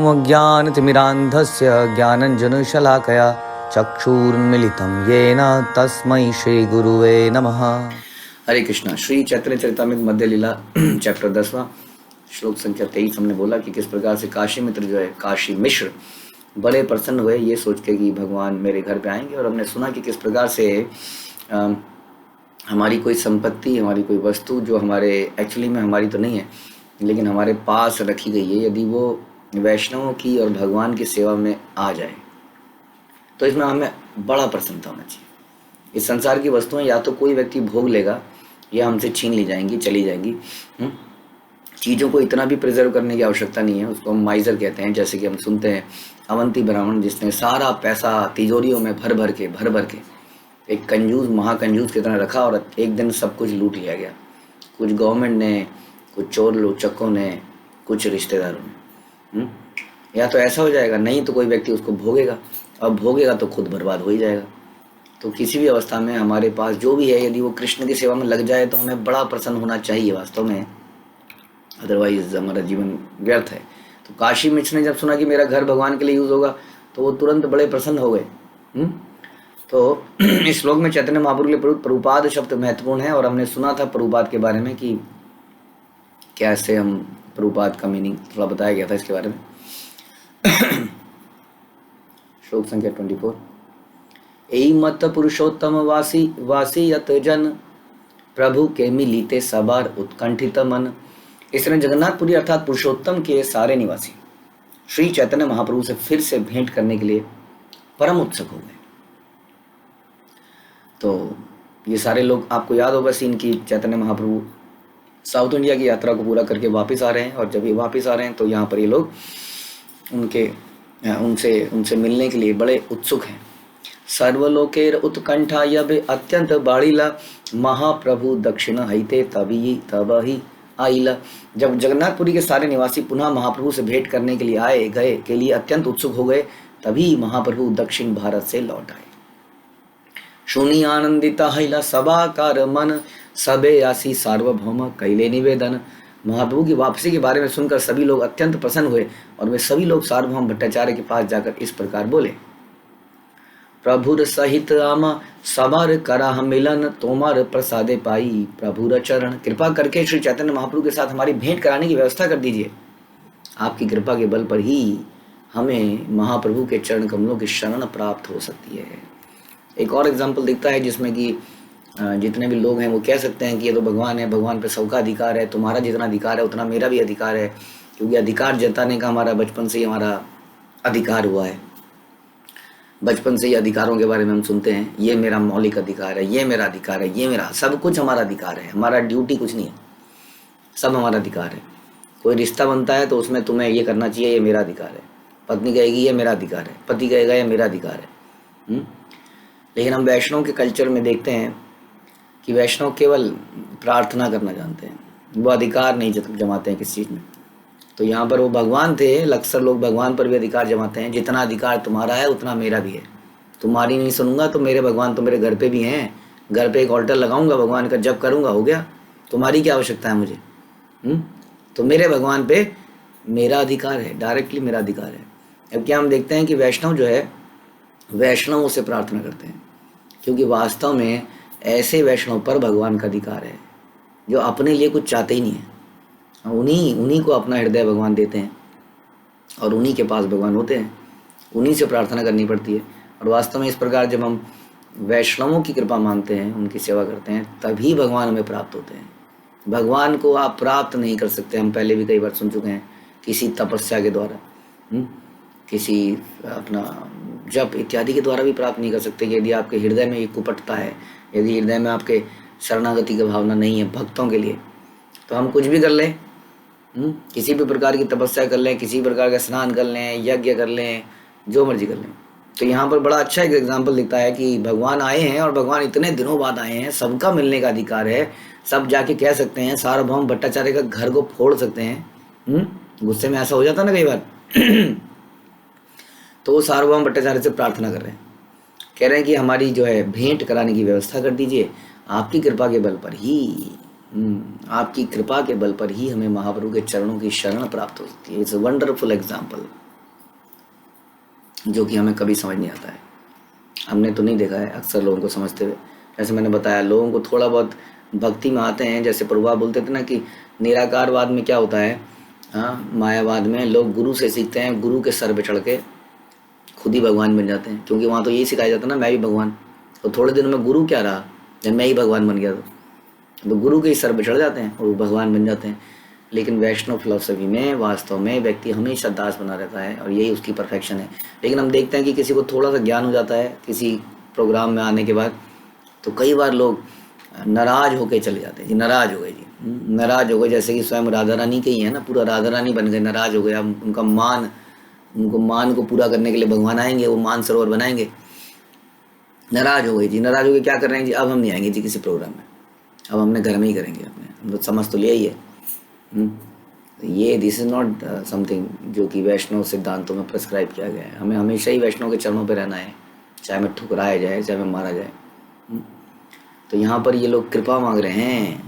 ॐ अज्ञानतिमिरान्धस्य ज्ञानञ्जनशलाकया चक्षुरुन्मीलितं येन तस्मै श्रीगुरुवे नमः। हरे कृष्णा। श्री चैतन्य चरितामृत मध्य लीला चैप्टर 10वां श्लोक संख्या 23 हमने बोला कि किस प्रकार से काशी मित्र जो है, काशी मिश्र बड़े प्रसन्न हुए ये सोच के कि भगवान मेरे घर पे आएंगे। और हमने सुना कि किस प्रकार से हमारी कोई संपत्ति, हमारी कोई वस्तु जो हमारे एक्चुअली में हमारी तो नहीं है लेकिन हमारे पास रखी गई है, यदि वो वैष्णवों की और भगवान की सेवा में आ जाए तो इसमें हमें बड़ा प्रसन्नता होना चाहिए। इस संसार की वस्तुएं या तो कोई व्यक्ति भोग लेगा या हमसे छीन ली जाएंगी, चली जाएंगी। चीज़ों को इतना भी प्रिजर्व करने की आवश्यकता नहीं है, उसको हम माइजर कहते हैं। जैसे कि हम सुनते हैं अवंती ब्राह्मण जिसने सारा पैसा तिजोरियों में भर भर के एक कंजूस महाकंजूस की तरह रखा और एक दिन सब कुछ लूट लिया गया। कुछ गवर्नमेंट ने, कुछ चोर लोचकों ने, कुछ रिश्तेदारों ने। या तो ऐसा हो जाएगा, नहीं तो कोई व्यक्ति उसको भोगेगा, और भोगेगा तो खुद बर्बाद हो ही जाएगा। तो किसी भी अवस्था में हमारे पास जो भी है, यदि वो कृष्ण की सेवा में लग जाए तो हमें बड़ा प्रसन्न होना चाहिए वास्तव में, अदरवाइज हमारा जीवन व्यर्थ है। तो काशी मिश्र ने जब सुना कि मेरा घर भगवान के लिए यूज होगा तो वो तुरंत बड़े प्रसन्न हो गए। तो इस श्लोक में चैतन्य महाप्रभु के लिए प्रभुपाद शब्द महत्वपूर्ण है। और हमने सुना था प्रभुपाद के बारे में कि कैसे हम प्रभुपाद का मीनिंग थोड़ा बताया गया था इसके बारे में। श्लोक संख्या 24। एई मत पुरुषोत्तम वासी यत जन प्रभु के मिलीते सबार उत्कंठित मन। इस तरह जगन्नाथपुरी अर्थात पुरुषोत्तम के सारे निवासी श्री चैतन्य महाप्रभु से फिर से भेंट करने के लिए परम उत्सुक हो गए। तो ये सारे लोग, आपको याद होगा सीन की चैतन्य महाप्रभु साउथ इंडिया की यात्रा को पूरा करके वापस आ रहे हैं। और जब ये वापस आ रहे हैं तो यहाँ पर ये लोग उनसे मिलने के लिए बड़े उत्सुक हैं। सर्वलोकेर उत्कंठा यब अत्यंत बाड़ीला महाप्रभु दक्षिण हईते तबही आइला। जब जगन्नाथपुरी के सारे निवासी पुनः महाप्रभु से भेंट करने के लिए आए गए के लिए अत्यंत उत्सुक हो गए, तभी महाप्रभु दक्षिण भारत से लौट आए। सुनी आनंदिता हईला सभाकार मन सबे आसी सार्वभौम कैले निवेदन। महाप्रभु की वापसी के बारे में सुनकर सभी लोग अत्यंत प्रसन्न हुए और वे सभी लोग सार्वभौम भट्टाचार्य के पास जाकर इस प्रकार बोले। प्रभुर सहित आमा सबार करा मिलन तोमार प्रसादे पाई प्रभुर चरण। कृपा करके श्री चैतन्य महाप्रभु के साथ हमारी भेंट कराने की व्यवस्था कर दीजिए। आपकी कृपा के बल पर ही हमें महाप्रभु के चरण कमलों की शरण प्राप्त हो सकती है। एक और एग्जाम्पल दिखता है जिसमें कि जितने भी लोग हैं वो कह सकते हैं कि ये तो भगवान है, भगवान पे सबका अधिकार है, तुम्हारा जितना अधिकार है उतना मेरा भी अधिकार है, क्योंकि अधिकार जताने का हमारा बचपन से ही हमारा अधिकार हुआ है। बचपन से ही अधिकारों के बारे में हम सुनते हैं, ये मेरा मौलिक अधिकार है, ये मेरा अधिकार है, ये मेरा सब कुछ हमारा अधिकार है, हमारा ड्यूटी कुछ नहीं है, सब हमारा अधिकार है। कोई रिश्ता बनता है तो उसमें तुम्हें ये करना चाहिए, ये मेरा अधिकार है। पत्नी कहेगी ये मेरा अधिकार है, पति कहेगा ये मेरा अधिकार है। लेकिन हम वैष्णव के कल्चर में देखते हैं कि वैष्णव केवल प्रार्थना करना जानते हैं, वो अधिकार नहीं जमाते हैं किसी चीज़ में। तो यहाँ पर वो भगवान थे, अक्सर लोग भगवान पर भी अधिकार जमाते हैं। जितना अधिकार तुम्हारा है उतना मेरा भी है, तुम्हारी नहीं सुनूंगा तो मेरे भगवान तो मेरे घर पे भी हैं, घर पे एक ऑल्टर लगाऊंगा, भगवान का जप करूंगा, हो गया। तुम्हारी क्या आवश्यकता है मुझे? तो मेरे भगवान पे मेरा अधिकार है, डायरेक्टली मेरा अधिकार है। अब क्या हम देखते हैं कि वैष्णव जो है वैष्णवों से प्रार्थना करते हैं, क्योंकि वास्तव में ऐसे वैष्णव पर भगवान का अधिकार है जो अपने लिए कुछ चाहते ही नहीं है। उन्हीं को अपना हृदय भगवान देते हैं और उन्हीं के पास भगवान होते हैं, उन्हीं से प्रार्थना करनी पड़ती है। और वास्तव में इस प्रकार जब हम वैष्णवों की कृपा मानते हैं, उनकी सेवा करते हैं, तभी भगवान हमें प्राप्त होते हैं। भगवान को आप प्राप्त नहीं कर सकते, हम पहले भी कई बार सुन चुके हैं, किसी तपस्या के द्वारा, किसी अपना जप इत्यादि के द्वारा भी प्राप्त नहीं कर सकते। यदि आपके हृदय में ये कुपटता है, यदि हृदय में आपके शरणागति की भावना नहीं है भक्तों के लिए, तो हम कुछ भी कर लें, किसी भी प्रकार की तपस्या कर लें, किसी प्रकार का स्नान कर लें, यज्ञ कर लें, जो मर्जी कर लें। तो यहाँ पर बड़ा अच्छा एक एग्जाम्पल दिखता है कि भगवान आए हैं और भगवान इतने दिनों बाद आए हैं, सबका मिलने का अधिकार है। सब जाके कह सकते हैं, सार्वभौम भट्टाचार्य का घर को फोड़ सकते हैं। गुस्से में ऐसा हो जाता ना कई बार। तो वो सार्वभौम भट्टाचार्य से प्रार्थना कर रहे हैं, कह रहे हैं कि हमारी जो है भेंट कराने की व्यवस्था कर दीजिए, आपकी कृपा के बल पर ही आपकी कृपा के बल पर ही हमें महाप्रभु के चरणों की शरण प्राप्त हो सकती है। It's a wonderful example. जो कि हमें कभी समझ नहीं आता है। हमने तो नहीं देखा है अक्सर लोगों को समझते हुए। जैसे मैंने बताया, लोगों को थोड़ा बहुत भक्ति में आते हैं, जैसे प्रभुपाद बोलते थे ना कि निराकारवाद में क्या होता है, हाँ, मायावाद में लोग गुरु से सीखते हैं, गुरु के सर पे चढ़ के खुद ही भगवान बन जाते हैं, क्योंकि वहाँ तो यही सिखाया जाता है ना, मैं भी भगवान। तो थोड़े दिन में गुरु क्या रहा जब मैं ही भगवान बन गया तो गुरु के ही सर पे चढ़ जाते हैं और वो भगवान बन जाते हैं। लेकिन वैष्णव फिलॉसफी में वास्तव में व्यक्ति हमेशा दास बना रहता है और यही उसकी परफेक्शन है। लेकिन हम देखते हैं कि किसी को थोड़ा सा ज्ञान हो जाता है किसी प्रोग्राम में आने के बाद, तो कई बार लोग नाराज होके चले जाते हैं जी, नाराज हो गए जी, नाराज हो गए। जैसे कि स्वयं राधा रानी के ही है ना, पूरा राधा रानी बन गए, नाराज हो गए। अब उनको मान को पूरा करने के लिए भगवान आएंगे, वो मान सरोवर बनाएंगे। नाराज हो गए जी, नाराज हो गए, क्या कर रहे हैं जी, अब हम नहीं आएंगे जी किसी प्रोग्राम में, अब हमने घर में ही करेंगे अपने, हम तो समझ तो लिया ही है। ये दिस इज़ नॉट समथिंग जो कि वैष्णव सिद्धांतों में प्रिस्क्राइब किया गया है। हमें हमेशा ही वैष्णव के चरणों पे रहना है, चाहे मैं ठुकराया जाए, चाहे मैं मारा जाए। तो यहाँ पर ये लोग कृपा मांग रहे हैं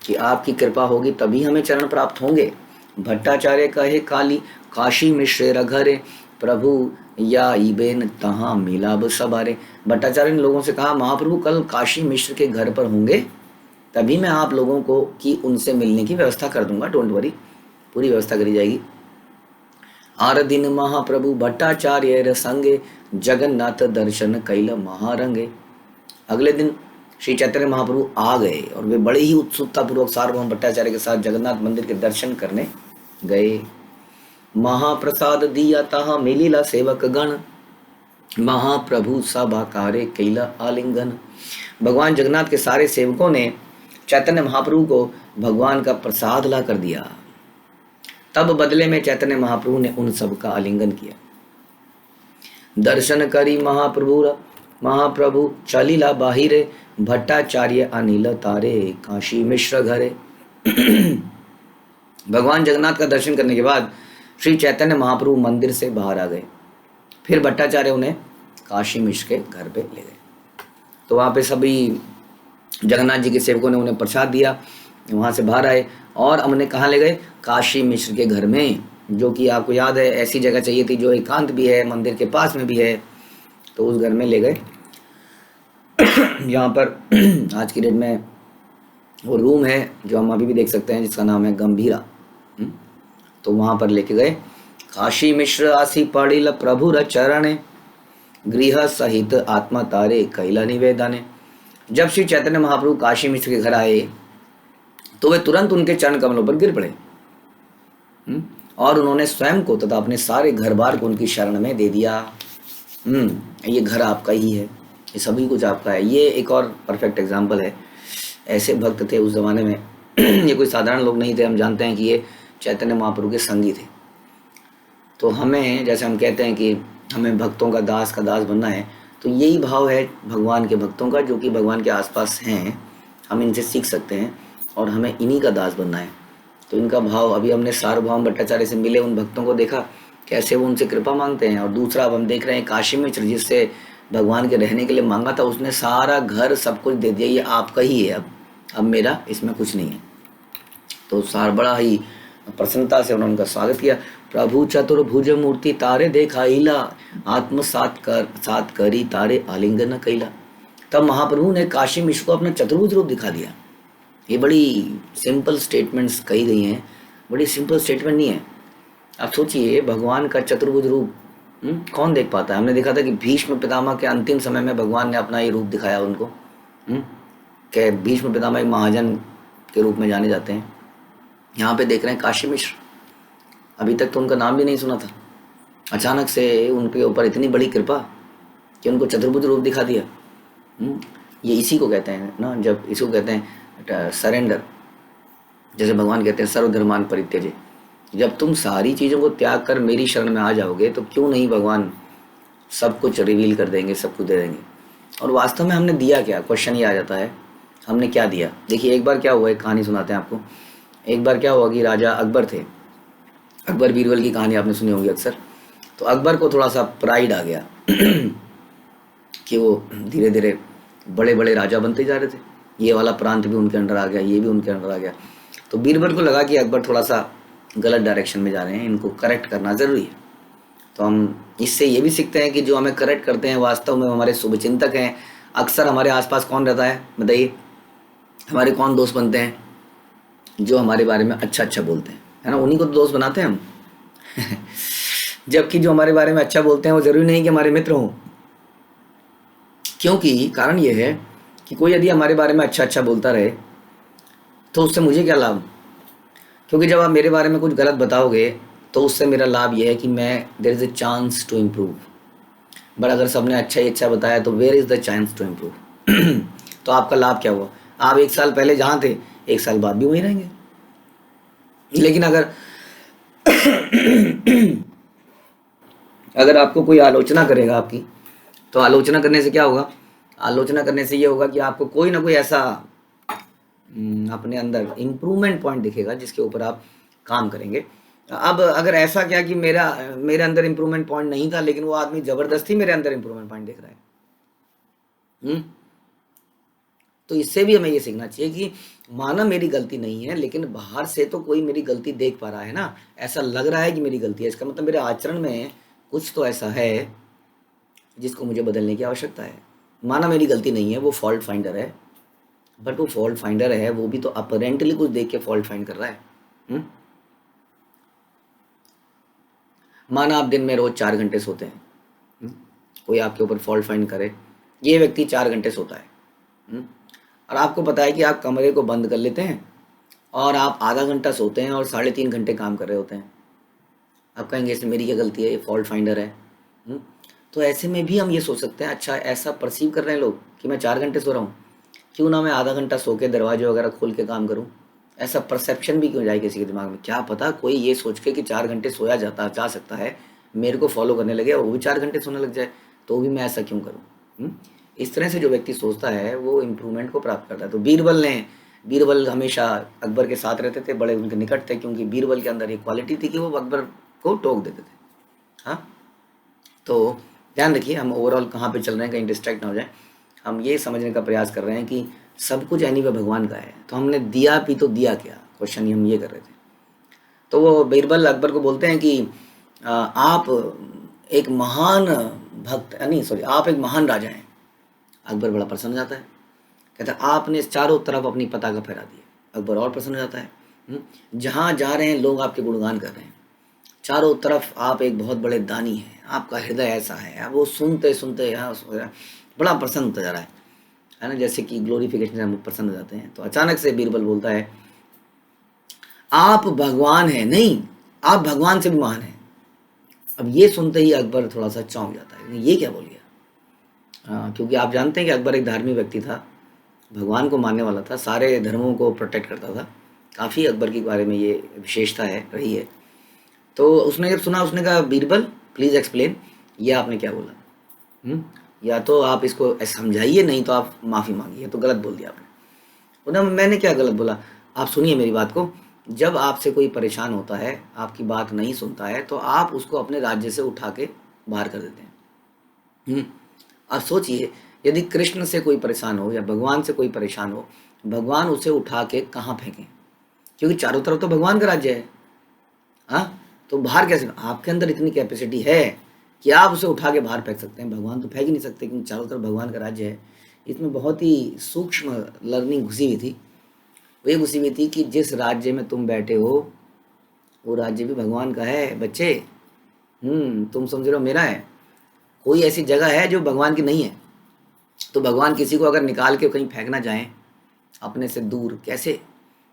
कि आपकी कृपा होगी तभी हमें चरण प्राप्त होंगे। भट्टाचार्य कहे काली काशी मिश्र रघरे प्रभु या इबेन तहाँ मिलाब सबारे। भट्टाचार्य ने लोगों से कहा, महाप्रभु कल काशी मिश्र के घर पर होंगे, तभी मैं आप लोगों को कि उनसे मिलने की व्यवस्था कर दूंगा, डोंट वरी, पूरी व्यवस्था करी जाएगी। आर दिन महाप्रभु भट्टाचार्य संगे जगन्नाथ दर्शन कैल महारंगे। अगले दिन श्री चैतन्य महाप्रभु आ गए और वे बड़े ही उत्सुकता पूर्वक सार्वभौम भट्टाचार्य के साथ जगन्नाथ मंदिर के दर्शन करने गए। महाप्रसाद दिया तहा मिलिला सेवक गण, महाप्रभु सभाकारे कैला आलिंगन। भगवान जगन्नाथ के सारे सेवकों ने चैतन्य महाप्रभु को भगवान का प्रसाद ला कर दिया। तब बदले में चैतन्य महाप्रभु ने उन सब का आलिंगन किया। दर्शन करी महाप्रभु चलिला बाहिरे, भट्टाचार्य अनिल तारे काशी मिश्र घरे। भगवान जगन्नाथ का दर्शन करने के बाद श्री चैतन्य महाप्रभु मंदिर से बाहर आ गए। फिर भट्टाचार्य उन्हें काशी मिश्र के घर पे ले गए। तो वहाँ पे सभी जगन्नाथ जी के सेवकों ने उन्हें प्रसाद दिया, वहाँ से बाहर आए और हमने कहाँ ले गए, काशी मिश्र के घर में, जो कि आपको याद है ऐसी जगह चाहिए थी जो एकांत भी है, मंदिर के पास में भी है। तो उस घर में ले गए। यहाँ पर आज की डेट में वो रूम है जो हम अभी भी देख सकते हैं, जिसका नाम है गंभीरा। तो वहाँ पर लेके गए। काशी मिश्र आसी पड़िल प्रभु र चरणे, गृह सहित आत्मा तारे कैला निवेदने। जब श्री चैतन्य महाप्रभु काशी मिश्र के घर आए तो वे तुरंत उनके चरण कमलों पर गिर पड़े और उन्होंने स्वयं को तथा अपने सारे घर बार को उनकी शरण में दे दिया। ये घर आपका ही है, ये सभी कुछ आपका है। ये एक और परफेक्ट एग्जाम्पल है। ऐसे भक्त थे उस ज़माने में। ये कोई साधारण लोग नहीं थे। हम जानते हैं कि ये चैतन्य महाप्रभु के संगी थे। तो हमें, जैसे हम कहते हैं कि हमें भक्तों का दास बनना है, तो यही भाव है भगवान के भक्तों का, जो कि भगवान के आसपास हैं। हम इनसे सीख सकते हैं और हमें इन्हीं का दास बनना है। तो इनका भाव, अभी हमने सार्वभौम भट्टाचार्य से मिले उन भक्तों को देखा कैसे वो उनसे कृपा मांगते हैं। और दूसरा अब हम देख रहे हैं काशी मिश्र, जिससे भगवान के रहने के लिए मांगा था, उसने सारा घर सब कुछ दे दिया, ये आपका ही है, अब मेरा इसमें कुछ नहीं है। तो सार बड़ा ही प्रसन्नता से उन्होंने उनका स्वागत किया। प्रभु चतुर्भुज मूर्ति तारे देखाइला, आत्मसात करी तारे आलिंगन कैला। तब महाप्रभु ने काशी मिश्र को अपना चतुर्भुज रूप दिखा दिया। ये बड़ी सिंपल स्टेटमेंट्स कही गई हैं, बड़ी सिंपल स्टेटमेंट नहीं है। आप सोचिए, भगवान का चतुर्भुज रूप कौन देख पाता है। हमने देखा था कि भीष्म पितामह के अंतिम समय में भगवान ने अपना ये रूप दिखाया उनको। कि भीष्म पितामह एक महाजन के रूप में जाने जाते हैं। यहाँ पे देख रहे हैं काशी मिश्र, अभी तक तो उनका नाम भी नहीं सुना था, अचानक से उनके ऊपर इतनी बड़ी कृपा कि उनको चतुर्भुज रूप दिखा दिया। ये इसी को कहते हैं ना, जब इसको कहते हैं सरेंडर। जैसे भगवान कहते हैं सर्वधर्मान परित्यजे। जब तुम सारी चीज़ों को त्याग कर मेरी शरण में आ जाओगे तो क्यों नहीं भगवान सब कुछ रिवील कर देंगे, सब कुछ दे देंगे। और वास्तव में हमने दिया क्या, क्वेश्चन ये आ जाता है, हमने क्या दिया। देखिए, एक बार क्या हुआ, एक कहानी सुनाते हैं आपको। एक बार क्या हुआ कि राजा अकबर थे, अकबर बीरबल की कहानी आपने सुनी होगी अक्सर। तो अकबर को थोड़ा सा प्राइड आ गया कि वो धीरे धीरे बड़े बड़े राजा बनते जा रहे थे। ये वाला प्रांत भी उनके अंडर आ गया, ये भी उनके अंडर आ गया। तो बीरबल को लगा कि अकबर थोड़ा सा गलत डायरेक्शन में जा रहे हैं, इनको करेक्ट करना ज़रूरी है। तो हम इससे ये भी सीखते हैं कि जो हमें करेक्ट करते हैं वास्तव में हमारे शुभचिंतक हैं। अक्सर हमारे आसपास कौन रहता है बताइए, हमारे कौन दोस्त बनते हैं? जो हमारे बारे में अच्छा अच्छा बोलते हैं, है ना, उन्हीं को तो दोस्त बनाते हैं हम। जबकि जो हमारे बारे में अच्छा बोलते हैं वो ज़रूरी नहीं कि हमारे मित्र हों, क्योंकि कारण ये है कि कोई यदि हमारे बारे में अच्छा अच्छा बोलता रहे तो उससे मुझे क्या लाभ? क्योंकि जब आप मेरे बारे में कुछ गलत बताओगे तो उससे मेरा लाभ ये है कि मैं there is a chance to improve. But अगर सबने अच्छा ही अच्छा बताया तो where is the chance to improve? तो आपका लाभ क्या हुआ? आप 1 साल पहले जहाँ थे 1 साल बाद भी वहीं रहेंगे। लेकिन अगर अगर आपको कोई आलोचना करेगा आपकी, तो आलोचना करने से क्या होगा? आलोचना करने से ये होगा कि आपको कोई ना कोई ऐसा अपने अंदर इम्प्रूवमेंट पॉइंट दिखेगा जिसके ऊपर आप काम करेंगे। अब अगर ऐसा क्या कि मेरे अंदर इम्प्रूवमेंट पॉइंट नहीं था, लेकिन वो आदमी ज़बरदस्ती मेरे अंदर इम्प्रूवमेंट पॉइंट देख रहा है। हम्म तो इससे भी हमें ये सीखना चाहिए कि माना मेरी गलती नहीं है, लेकिन बाहर से तो कोई मेरी गलती देख पा रहा है ना, ऐसा लग रहा है कि मेरी गलती है, इसका मतलब मेरे आचरण में कुछ तो ऐसा है जिसको मुझे बदलने की आवश्यकता है। माना मेरी गलती नहीं है, वो फॉल्ट फाइंडर है, बट वो फॉल्ट फाइंडर है वो भी तो अपरेंटली कुछ देख के फॉल्ट फाइंड कर रहा है। हम्म? माना आप दिन में रोज 4 घंटे सोते हैं, हम्म? कोई आपके ऊपर फॉल्ट फाइंड करे, ये व्यक्ति 4 घंटे सोता है, हम्म? और आपको पता है कि आप कमरे को बंद कर लेते हैं और आप आधा घंटा सोते हैं और 3.5 घंटे काम कर रहे होते हैं। आप कहेंगे इसमें मेरी क्या गलती है, ये फॉल्ट फाइंडर है। हम्म? तो ऐसे में भी हम ये सोच सकते हैं, अच्छा ऐसा परसीव कर रहे हैं लोग कि मैं 4 घंटे सो रहा हूँ, क्यों ना मैं आधा घंटा सो के दरवाजे वगैरह खोल के काम करूँ। ऐसा परसेप्शन भी क्यों जाए किसी के दिमाग में? क्या पता कोई ये सोच के कि 4 घंटे सोया जा सकता है, मेरे को फॉलो करने लगे और वो भी 4 घंटे सोने लग जाए, तो भी मैं ऐसा क्यों करूँ? इस तरह से जो व्यक्ति सोचता है वो इम्प्रूवमेंट को प्राप्त करता है। तो बीरबल हमेशा अकबर के साथ रहते थे, बड़े उनके निकट थे, क्योंकि बीरबल के अंदर एक क्वालिटी थी कि वो अकबर को टोक देते थे। हाँ, तो ध्यान रखिए हम ओवरऑल कहाँ पे चल रहे हैं, कहीं डिस्ट्रैक्ट ना हो जाए। हम ये समझने का प्रयास कर रहे हैं कि सब कुछ एनीवे भगवान का है, तो हमने दिया भी तो दिया क्या, क्वेश्चन हम ये कर रहे थे। तो वो बीरबल अकबर को बोलते हैं कि आप एक महान भक्त नहीं सॉरी आप एक महान राजा हैं। अकबर बड़ा प्रसन्न हो जाता है, कहता है आपने चारों तरफ अपनी पताका फहरा दी है। अकबर और प्रसन्न हो जाता है, जहाँ जा रहे हैं लोग आपके गुणगान कर रहे हैं, चारों तरफ आप एक बहुत बड़े दानी हैं, आपका हृदय ऐसा है, वो सुनते सुनते यहाँ बड़ा प्रसन्न होता जा रहा है ना, जैसे कि ग्लोरिफिकेशन से हम प्रसन्न हो जाते हैं। तो अचानक से बीरबल बोलता है आप भगवान हैं, नहीं आप भगवान से भी महान हैं। अब ये सुनते ही अकबर थोड़ा सा चौंक जाता है, ये क्या बोल गया? क्योंकि आप जानते हैं कि अकबर एक धार्मिक व्यक्ति था, भगवान को मानने वाला था, सारे धर्मों को प्रोटेक्ट करता था, काफ़ी अकबर के बारे में ये विशेषता है रही है। तो उसने जब सुना उसने कहा बीरबल प्लीज़ एक्सप्लेन, ये आपने क्या बोला? या तो आप इसको समझाइए, नहीं तो आप माफ़ी मांगिए, तो गलत बोल दिया आपने। बोला मैंने क्या गलत बोला? आप सुनिए मेरी बात को, जब आपसे कोई परेशान होता है, आपकी बात नहीं सुनता है, तो आप उसको अपने राज्य से उठा के बाहर कर देते हैं। अब सोचिए यदि कृष्ण से कोई परेशान हो या भगवान से कोई परेशान हो, भगवान उसे उठा के कहाँ फेंकें? क्योंकि चारों तरफ तो भगवान का राज्य है। हाँ, तो बाहर कैसे? आपके अंदर इतनी कैपेसिटी है कि आप उसे उठा के बाहर फेंक सकते हैं, भगवान तो फेंक ही नहीं सकते, क्योंकि चारों तरफ भगवान का राज्य है। इसमें बहुत ही सूक्ष्म लर्निंग घुसी हुई थी। वो ये घुसी हुई थी कि जिस राज्य में तुम बैठे हो वो राज्य भी भगवान का है बच्चे। तुम समझ रहे हो मेरा है? कोई ऐसी जगह है जो भगवान की नहीं है? तो भगवान किसी को अगर निकाल के कहीं फेंकना चाहें अपने से दूर, कैसे?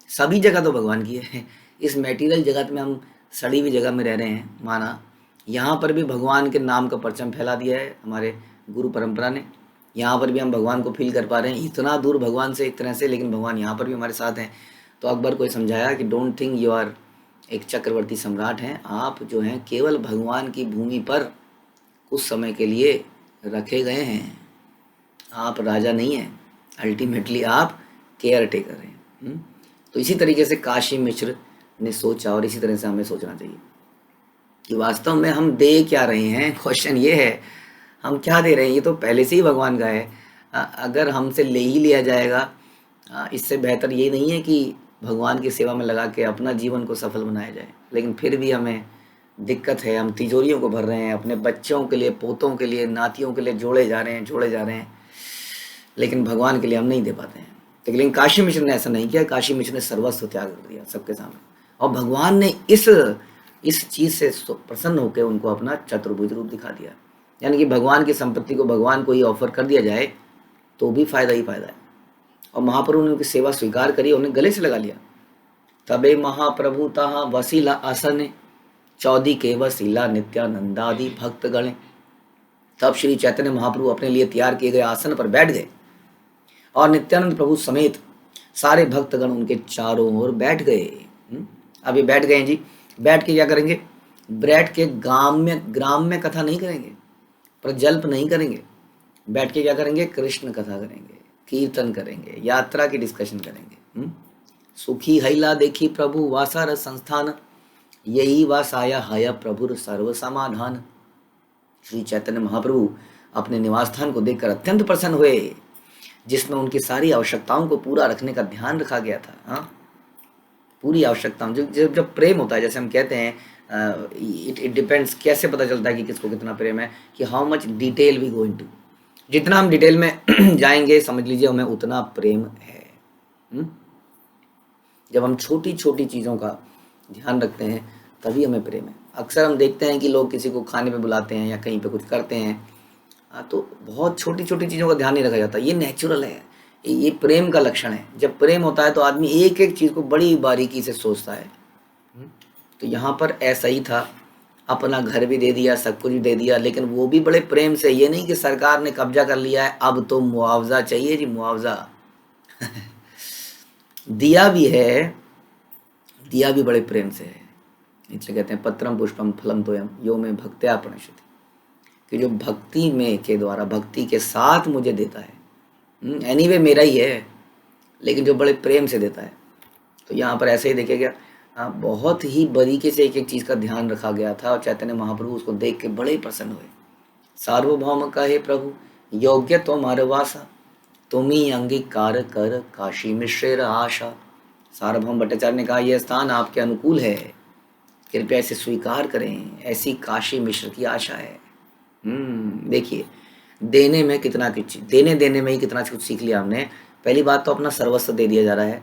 सभी जगह तो भगवान की है। इस मटेरियल जगत में हम सड़ी हुई जगह में रह रहे हैं, माना यहाँ पर भी भगवान के नाम का परचम फैला दिया है हमारे गुरु परंपरा ने, यहाँ पर भी हम भगवान को फील कर पा रहे हैं, इतना दूर भगवान से एक तरह से, लेकिन भगवान यहाँ पर भी हमारे साथ हैं। तो अकबर को समझाया कि डोंट थिंक यू आर एक चक्रवर्ती सम्राट हैं, आप जो हैं केवल भगवान की भूमि पर कुछ समय के लिए रखे गए हैं, आप राजा नहीं हैं, अल्टीमेटली आप केयर टेकर हैं। तो इसी तरीके से काशी मिश्र ने सोचा और इसी तरह से हमें सोचना चाहिए कि वास्तव में हम दे क्या रहे हैं। क्वेश्चन ये है हम क्या दे रहे हैं, ये तो पहले से ही भगवान का है। अगर हमसे ले ही लिया जाएगा, इससे बेहतर ये नहीं है कि भगवान की सेवा में लगा के अपना जीवन को सफल बनाया जाए, लेकिन फिर भी हमें दिक्कत है, हम तिजोरियों को भर रहे हैं, अपने बच्चों के लिए, पोतों के लिए, नातियों के लिए जोड़े जा रहे हैं, जोड़े जा रहे हैं, लेकिन भगवान के लिए हम नहीं दे पाते हैं। लेकिन काशी मिश्र ने ऐसा नहीं किया। काशी मिश्र ने सर्वस्व त्याग कर दिया सबके सामने, और भगवान ने इस चीज से प्रसन्न होकर उनको अपना चतुर्भुज रूप दिखा दिया। यानी कि भगवान की संपत्ति को भगवान को ही ऑफर कर दिया जाए तो भी फायदा ही फायदा है। और महाप्रभु ने उनकी सेवा स्वीकार करी, उन्हें गले से लगा लिया। तबे महाप्रभु तहा वसीला आसन, चौदी के वसीला नित्यानंदादि भक्त गणे। तब श्री चैतन्य महाप्रभु अपने लिए तैयार किए गए आसन पर बैठ गए और नित्यानंद प्रभु समेत सारे भक्तगण उनके चारों ओर बैठ गए। अभी बैठ गए जी। बैठ के क्या करेंगे? बैठ के ग्राम्य कथा नहीं करेंगे, प्रजल्प नहीं करेंगे। बैठ के क्या करेंगे? कृष्ण कथा करेंगे, कीर्तन करेंगे, यात्रा की डिस्कशन करेंगे। सुखी हैला देखी प्रभु वासार संस्थान, यही वासाया हया प्रभुर सर्व समाधान। श्री चैतन्य महाप्रभु अपने निवास स्थान को देखकर अत्यंत प्रसन्न हुए, जिसमें उनकी सारी आवश्यकताओं को पूरा रखने का ध्यान रखा गया था। हाँ, पूरी आवश्यकताओं, जब प्रेम होता है, जैसे हम कहते हैं, इट डिपेंड्स, कैसे पता चलता है कि किसको कितना प्रेम है, कि how much detail we go into. जितना हम डिटेल में जाएंगे, समझ लीजिए हमें उतना प्रेम है। जब हम छोटी छोटी चीज़ों का ध्यान रखते हैं तभी हमें प्रेम है। अक्सर हम देखते हैं कि लोग किसी को खाने पे बुलाते हैं या कहीं पे कुछ करते हैं, तो बहुत छोटी छोटी चीज़ों का ध्यान नहीं रखा जाता। ये नेचुरल है, ये प्रेम का लक्षण है। जब प्रेम होता है तो आदमी एक एक चीज़ को बड़ी बारीकी से सोचता है। तो यहाँ पर ऐसा ही था, अपना घर भी दे दिया, सब कुछ भी दे दिया, लेकिन वो भी बड़े प्रेम से। ये नहीं कि सरकार ने कब्जा कर लिया है, अब तो मुआवजा चाहिए जी, मुआवजा। दिया भी है, दिया भी बड़े प्रेम से है। इसलिए कहते हैं पत्रम पुष्पम फलम तोयम यो में भक्त्या प्रणश्यति, कि जो भक्ति में के द्वारा, भक्ति के साथ मुझे देता है, एनीवे मेरा ही है, लेकिन जो बड़े प्रेम से देता है। तो यहाँ पर ऐसे ही देखा गया, बहुत ही बारीकी से एक एक चीज़ का ध्यान रखा गया था, और चैतन्य महाप्रभु उसको देख के बड़े प्रसन्न हुए। सार्वभौम कहे प्रभु योग्य तुम्हारे वासा, तुम्ही अंगीकार कर काशी मिश्रेर आशा। सार्वभौम भट्टाचार्य ने कहा, यह स्थान आपके अनुकूल है, कृपया इसे स्वीकार करें, ऐसी काशी मिश्र की आशा है। देखिए, देने में कितना कुछ, देने में ही कितना कुछ सीख लिया हमने। पहली बात तो अपना सर्वस्व दे दिया जा रहा है,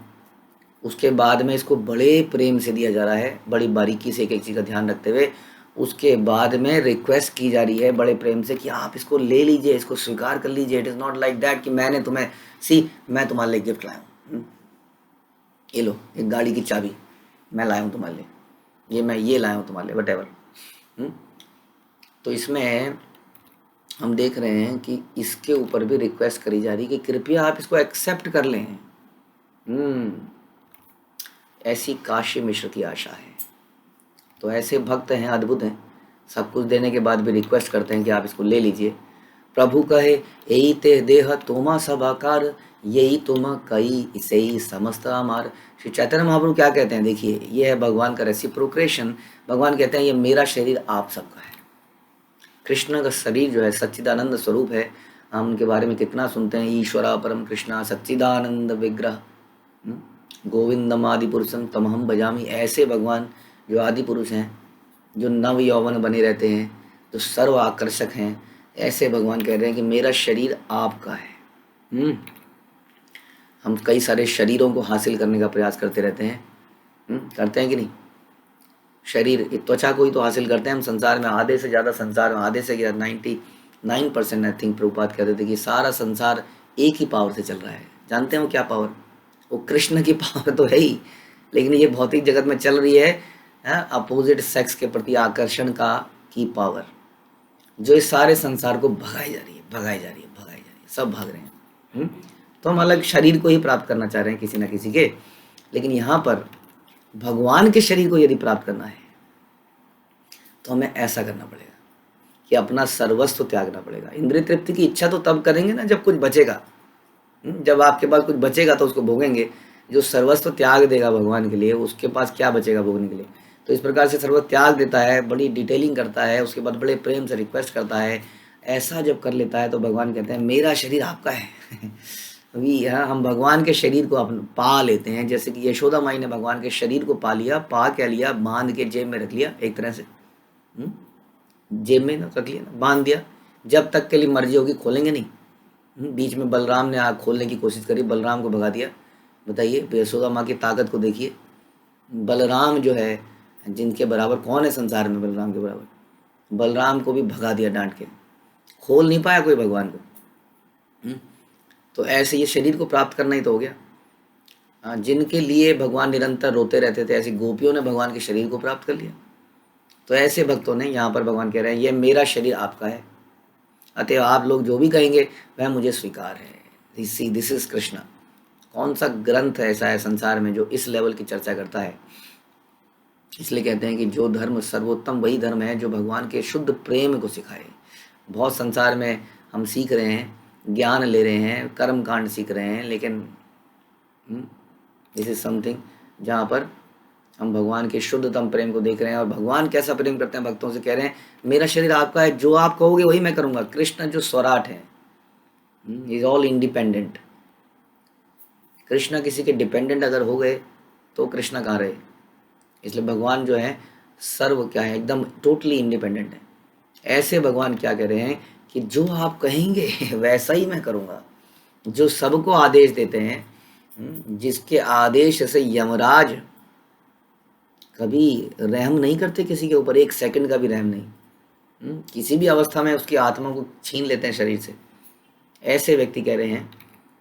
उसके बाद में इसको बड़े प्रेम से दिया जा रहा है, बड़ी बारीकी से एक एक चीज़ का ध्यान रखते हुए। उसके बाद में रिक्वेस्ट की जा रही है बड़े प्रेम से कि आप इसको ले लीजिए, इसको स्वीकार कर लीजिए। It is not like that कि मैंने तुम्हें, मैं तुम्हारे लिए गिफ्ट लाया हूँ, ये लो एक गाड़ी की चाबी मैं लाया हूँ तुम्हारे लिए, मैं ये लाया हूँ तुम्हारे लिए, वट एवर। तो इसमें हम देख रहे हैं कि इसके ऊपर भी रिक्वेस्ट करी जा रही कि कृपया आप इसको एक्सेप्ट कर लें। ऐसी काशी मिश्र की आशा है। तो ऐसे भक्त हैं, अद्भुत हैं, सब कुछ देने के बाद भी रिक्वेस्ट करते हैं कि आप इसको ले लीजिए। प्रभु कहे यही ते देह तोमा सब आकार, यही तुम कई इसे ही समस्त अमार। श्री चैतन्य महाप्रभु क्या कहते हैं? देखिए, ये है भगवान का रेसिप्रोकेशन। भगवान कहते हैं ये मेरा शरीर आप सबका है। कृष्ण का शरीर जो है सच्चिदानंद स्वरूप है। हम उनके बारे में कितना सुनते हैं, ईश्वरा परम कृष्णा सच्चिदानंद विग्रह गोविंदम आदि पुरुषम तमहम भजामी। ऐसे भगवान जो आदि पुरुष हैं, जो नव यौवन बने रहते हैं, जो सर्व आकर्षक हैं, ऐसे भगवान कह रहे हैं कि मेरा शरीर आपका है। हम कई सारे शरीरों को हासिल करने का प्रयास करते रहते हैं, करते हैं कि नहीं? शरीर, त्वचा को ही तो हासिल करते हैं हम संसार में। आधे से ज़्यादा संसार में, आधे से 99% आई थिंक प्रभुपाद कहते थे कि सारा संसार एक ही पावर से चल रहा है। जानते हैं वो क्या पावर? वो कृष्ण की पावर तो है ही, लेकिन ये भौतिक जगत में चल रही है अपोजिट सेक्स के प्रति आकर्षण की पावर, जो इस सारे संसार को भगाई जा रही है, सब भाग रहे हैं। तो हम अलग शरीर को ही प्राप्त करना चाह रहे हैं किसी न किसी के, लेकिन यहाँ पर भगवान के शरीर को यदि प्राप्त करना है तो हमें ऐसा करना पड़ेगा कि अपना सर्वस्व त्यागना पड़ेगा। इंद्रिय तृप्ति की इच्छा तो तब करेंगे ना जब कुछ बचेगा। जब आपके पास कुछ बचेगा तो उसको भोगेंगे। जो सर्वस्व त्याग देगा भगवान के लिए, उसके पास क्या बचेगा भोगने के लिए? तो इस प्रकार से सर्वस्व त्याग देता है, बड़ी डिटेलिंग करता है, उसके बाद बड़े प्रेम से रिक्वेस्ट करता है। ऐसा जब कर लेता है तो भगवान कहते हैं मेरा शरीर आपका है। अभी हम भगवान के शरीर को पा लेते हैं, जैसे कि यशोदा माई ने भगवान के शरीर को पा लिया। पा क्या लिया? बांध के जेब में रख लिया एक तरह से। जेब में ना रख लिया ना, बांध दिया, जब तक के लिए मर्जी होगी खोलेंगे नहीं। बीच में बलराम ने आग खोलने की कोशिश करी, बलराम को भगा दिया। बताइए, यशोदा माँ की ताकत को देखिए। बलराम जो है, जिनके बराबर कौन है संसार में बलराम के बराबर, बलराम को भी भगा दिया डांट के, खोल नहीं पाया कोई भगवान को। तो ऐसे ये शरीर को प्राप्त करना ही तो हो गया। जिनके लिए भगवान निरंतर रोते रहते थे, ऐसी गोपियों ने भगवान के शरीर को प्राप्त कर लिया। तो ऐसे भक्तों ने, यहाँ पर भगवान कह रहे हैं, ये मेरा शरीर आपका है, अतएव आप लोग जो भी कहेंगे वह मुझे स्वीकार है। This is Krishna. कौन सा ग्रंथ ऐसा है संसार में जो इस लेवल की चर्चा करता है? इसलिए कहते हैं कि जो धर्म सर्वोत्तम वही धर्म है जो भगवान के शुद्ध प्रेम को सिखाए। बहुत संसार में हम सीख रहे हैं, ज्ञान ले रहे हैं, कर्म कांड सीख रहे हैं, लेकिन दिस इज समथिंग जहाँ पर हम भगवान के शुद्धतम प्रेम को देख रहे हैं। और भगवान कैसा प्रेम करते हैं भक्तों से, कह रहे हैं मेरा शरीर आपका है, जो आप कहोगे वही मैं करूँगा। कृष्ण जो स्वराट है, इज ऑल इंडिपेंडेंट। कृष्ण किसी के डिपेंडेंट अगर हो गए तो कृष्ण कहाँ रहे? इसलिए भगवान जो है सर्व क्या है, एकदम टोटली इंडिपेंडेंट है। ऐसे भगवान क्या कह रहे हैं कि जो आप कहेंगे वैसा ही मैं करूँगा। जो सबको आदेश देते हैं, जिसके आदेश से यमराज कभी रहम नहीं करते किसी के ऊपर, एक सेकंड का भी रहम नहीं, किसी भी अवस्था में उसकी आत्मा को छीन लेते हैं शरीर से। ऐसे व्यक्ति कह रहे हैं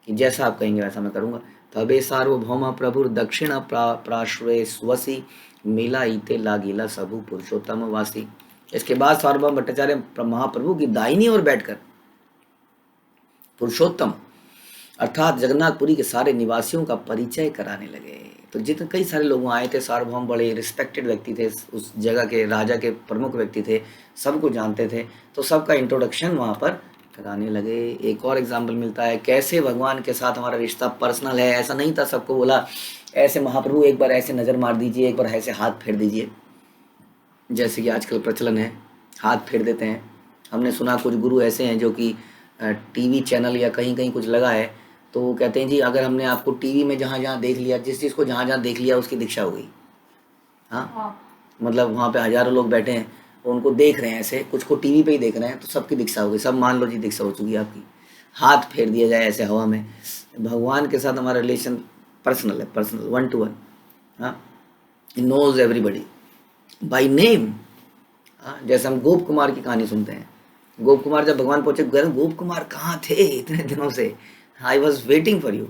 कि जैसा आप कहेंगे वैसा मैं करूँगा। तबे सार्वभौम प्रभुर दक्षिण प्राश्रय स्वसी मिला इते लागिला सबु पुरुषोत्तम वासी। इसके बाद सार्वभौम भट्टाचार्य महाप्रभु की दाहिनी ओर बैठकर पुरुषोत्तम अर्थात जगन्नाथपुरी के सारे निवासियों का परिचय कराने लगे। तो जितने कई सारे लोग आए थे, सार्वभौम बड़े रिस्पेक्टेड व्यक्ति थे, उस जगह के राजा के प्रमुख व्यक्ति थे, सबको जानते थे, तो सबका इंट्रोडक्शन वहाँ पर कराने लगे। एक और एग्जाम्पल मिलता है कैसे भगवान के साथ हमारा रिश्ता पर्सनल है। ऐसा नहीं था सबको बोला ऐसे महाप्रभु एक बार ऐसे नज़र मार दीजिए, एक बार ऐसे हाथ फेर दीजिए, जैसे कि आजकल प्रचलन है, हाथ फेर देते हैं। हमने सुना कुछ गुरु ऐसे हैं जो कि टीवी चैनल या कहीं कहीं कुछ लगा है तो वो कहते हैं जी अगर हमने आपको टीवी में जहाँ जहाँ देख लिया, जिस चीज़ को जहाँ जहाँ देख लिया उसकी दीक्षा हो गई। हाँ, मतलब वहाँ पे हजारों लोग बैठे हैं, उनको देख रहे हैं, ऐसे कुछ को टीवी पे ही देख रहे हैं, तो सबकी दीक्षा हो गई। सब मान लो जी दीक्षा हो चुकी है आपकी। हाथ फेर दिया जाए ऐसे हवा में। भगवान के साथ हमारा रिलेशन पर्सनल है, पर्सनल, 1 to 1। हाँ, नोज एवरीबडी बाई नेम। जैसे हम गोप कुमार की कहानी सुनते हैं, गोप कुमार जब भगवान पहुंचे, गोप कुमार कहाँ थे इतने दिनों से, I was waiting for you,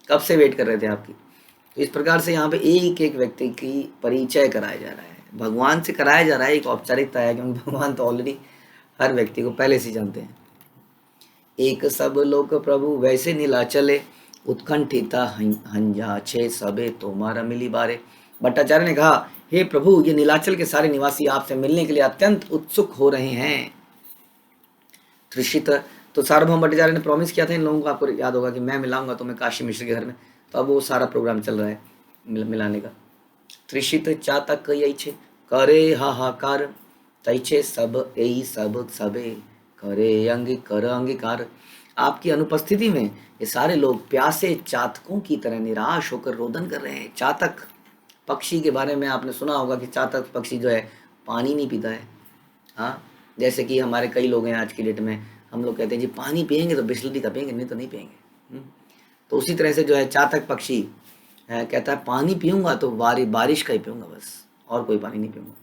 कब से वेट कर रहे थे आपकी। तो इस प्रकार से यहाँ पे एक एक व्यक्ति की परिचय कराया जा रहा है, भगवान से कराया जा रहा है। एक औपचारिकता है क्योंकि भगवान तो ऑलरेडी हर व्यक्ति को पहले से जानते हैं। एक सब लोक प्रभु वैसे नीलाचले उत्कंठिता हंजाछे सबे तोमारा मिली बारे। भट्टाचार्य ने कहा हे प्रभु, ये नीलाचल के सारे निवासी आपसे मिलने के लिए अत्यंत उत्सुक हो रहे हैं। त्रिषित, तो सार्वभौम भट्टाचार्य ने प्रॉमिस किया था इन लोगों को, आपको याद होगा कि मैं मिलाऊंगा तुम्हें काशी मिश्र के घर में। तो अब वो सारा प्रोग्राम चल रहा है मिलाने का। त्रिषित चातक यही करे हाहाकार, तैछे सब यही सब सबे करे अंगीकार। आपकी अनुपस्थिति में ये सारे लोग प्यासे चातकों की तरह निराश होकर रोदन कर रहे हैं। चातक पक्षी के बारे में आपने सुना होगा कि चातक पक्षी जो है पानी नहीं पीता है। हाँ, जैसे कि हमारे कई लोग हैं आज की डेट में, हम लोग कहते हैं जी पानी पियेंगे तो बिस्लरी का पियेंगे, नहीं तो नहीं पियेंगे। तो उसी तरह से जो है चातक पक्षी कहता है पानी पीऊँगा तो बारिश का ही पीऊँगा, बस और कोई पानी नहीं पीऊँगा।